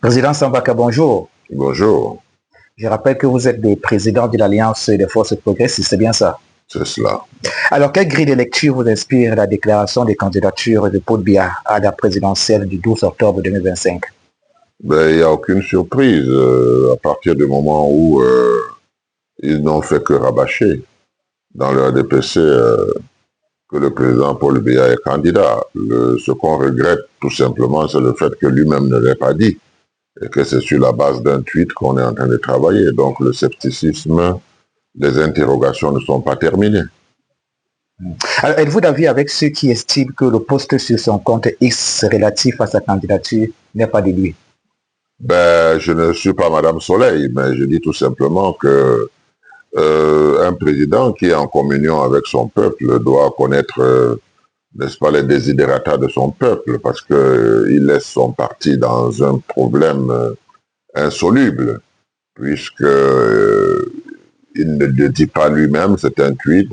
Président Sambaka, bonjour. Bonjour. Je rappelle que vous êtes le président de l'Alliance des forces progressistes, c'est bien ça? C'est cela. Alors, quelle grille de lecture vous inspire la déclaration des candidatures de Paul Biya à la présidentielle du 12 octobre 2025? Il n'y a aucune surprise à partir du moment où ils n'ont fait que rabâcher dans le RDPC que le président Paul Biya est candidat. Ce qu'on regrette tout simplement, c'est le fait que lui-même ne l'ait pas dit et que c'est sur la base d'un tweet qu'on est en train de travailler. Donc le scepticisme, les interrogations ne sont pas terminées. Alors, êtes-vous d'avis avec ceux qui estiment que le post sur son compte X relatif à sa candidature n'est pas de lui? Je ne suis pas Madame Soleil, mais je dis tout simplement que un président qui est en communion avec son peuple doit connaître, n'est-ce pas, les desiderata de son peuple, parce qu'il laisse son parti dans un problème insoluble, puisque il ne le dit pas lui-même, c'est un tweet,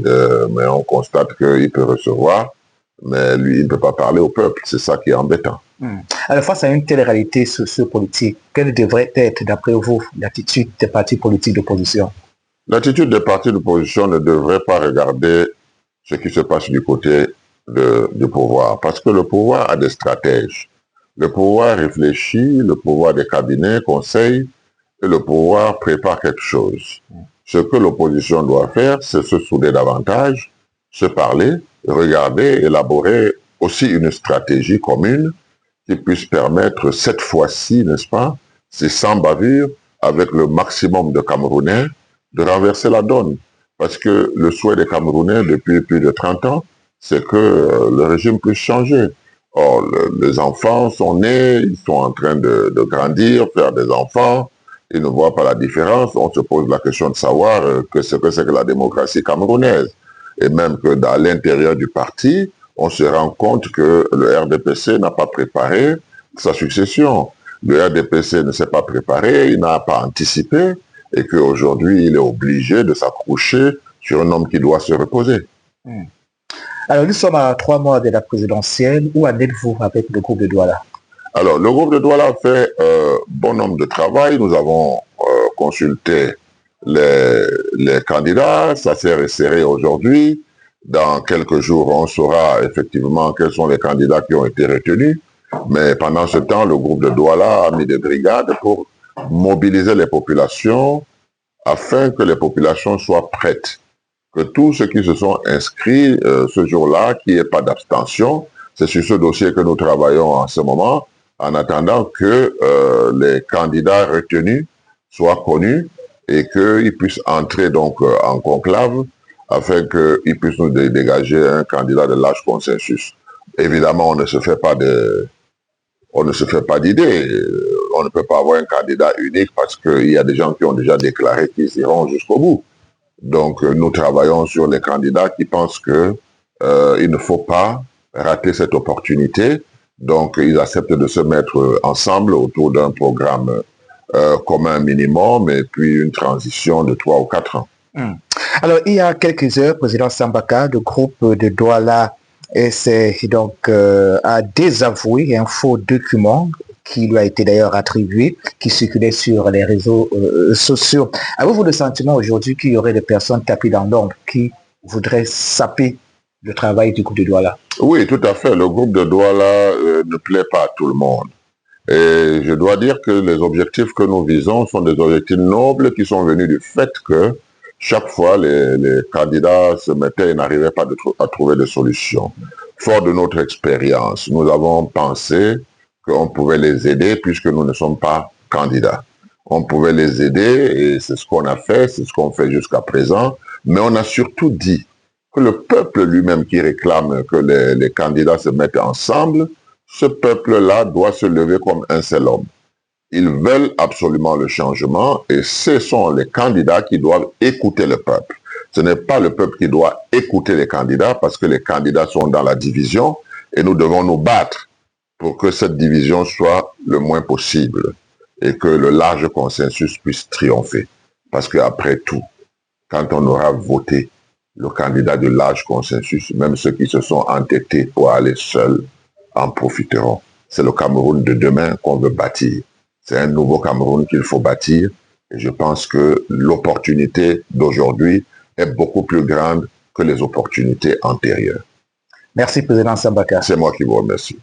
mais on constate qu'il peut recevoir, mais lui, il ne peut pas parler au peuple. C'est ça qui est embêtant. Alors, face à une telle réalité sociopolitique, quelle devrait être, d'après vous, l'attitude des partis politiques d'opposition? L'attitude des partis d'opposition ne devrait pas regarder ce qui se passe du côté du pouvoir, parce que le pouvoir a des stratèges. Le pouvoir réfléchit, le pouvoir des cabinets conseille, et le pouvoir prépare quelque chose. Ce que l'opposition doit faire, c'est se souder davantage, se parler, regarder, élaborer aussi une stratégie commune qui puisse permettre cette fois-ci, n'est-ce pas, c'est sans bavure, avec le maximum de Camerounais, de renverser la donne. Parce que le souhait des Camerounais depuis plus de 30 ans, c'est que le régime puisse changer. Or, les enfants sont nés, ils sont en train de grandir, faire des enfants, ils ne voient pas la différence. On se pose la question de savoir ce que c'est que la démocratie camerounaise. Et même que dans l'intérieur du parti, on se rend compte que le RDPC n'a pas préparé sa succession. Le RDPC ne s'est pas préparé, il n'a pas anticipé, et qu'aujourd'hui, il est obligé de s'accrocher sur un homme qui doit se reposer. Alors, nous sommes à 3 mois de la présidentielle. Où en êtes-vous avec le groupe de Douala? Alors, le groupe de Douala fait bon nombre de travail. Nous avons consulté les candidats. Ça s'est resserré aujourd'hui. Dans quelques jours, on saura effectivement quels sont les candidats qui ont été retenus. Mais pendant ce temps, le groupe de Douala a mis des brigades pour mobiliser les populations afin que les populations soient prêtes. Que tous ceux qui se sont inscrits ce jour-là, qu'il n'y ait pas d'abstention. C'est sur ce dossier que nous travaillons en ce moment, en attendant que les candidats retenus soient connus et qu'ils puissent entrer donc en conclave afin qu'ils puissent nous dégager un candidat de large consensus. Évidemment, on ne se fait pas d'idées. On ne peut pas avoir un candidat unique parce qu'il y a des gens qui ont déjà déclaré qu'ils iront jusqu'au bout. Donc, nous travaillons sur les candidats qui pensent qu'il ne faut pas rater cette opportunité. Donc, ils acceptent de se mettre ensemble autour d'un programme commun minimum et puis une transition de 3 ou 4 ans. Alors, il y a quelques heures, président Sambaka, le groupe de Douala a désavoué un faux document qui lui a été d'ailleurs attribué, qui circulait sur les réseaux sociaux. Avez-vous le sentiment aujourd'hui qu'il y aurait des personnes tapées dans l'ombre qui voudraient saper le travail du groupe de Douala? Oui, tout à fait. Le groupe de Douala ne plaît pas à tout le monde. Et je dois dire que les objectifs que nous visons sont des objectifs nobles qui sont venus du fait que chaque fois les candidats se mettaient et n'arrivaient pas à trouver de solution. Fort de notre expérience, nous avons pensé qu'on pouvait les aider puisque nous ne sommes pas candidats. On pouvait les aider et c'est ce qu'on a fait, c'est ce qu'on fait jusqu'à présent. Mais on a surtout dit que le peuple lui-même qui réclame que les candidats se mettent ensemble, ce peuple-là doit se lever comme un seul homme. Ils veulent absolument le changement et ce sont les candidats qui doivent écouter le peuple. Ce n'est pas le peuple qui doit écouter les candidats parce que les candidats sont dans la division et nous devons nous battre pour que cette division soit le moins possible et que le large consensus puisse triompher. Parce qu'après tout, quand on aura voté le candidat de large consensus, même ceux qui se sont entêtés pour aller seuls en profiteront. C'est le Cameroun de demain qu'on veut bâtir. C'est un nouveau Cameroun qu'il faut bâtir. Et je pense que l'opportunité d'aujourd'hui est beaucoup plus grande que les opportunités antérieures. Merci, Président Sambaka. C'est moi qui vous remercie.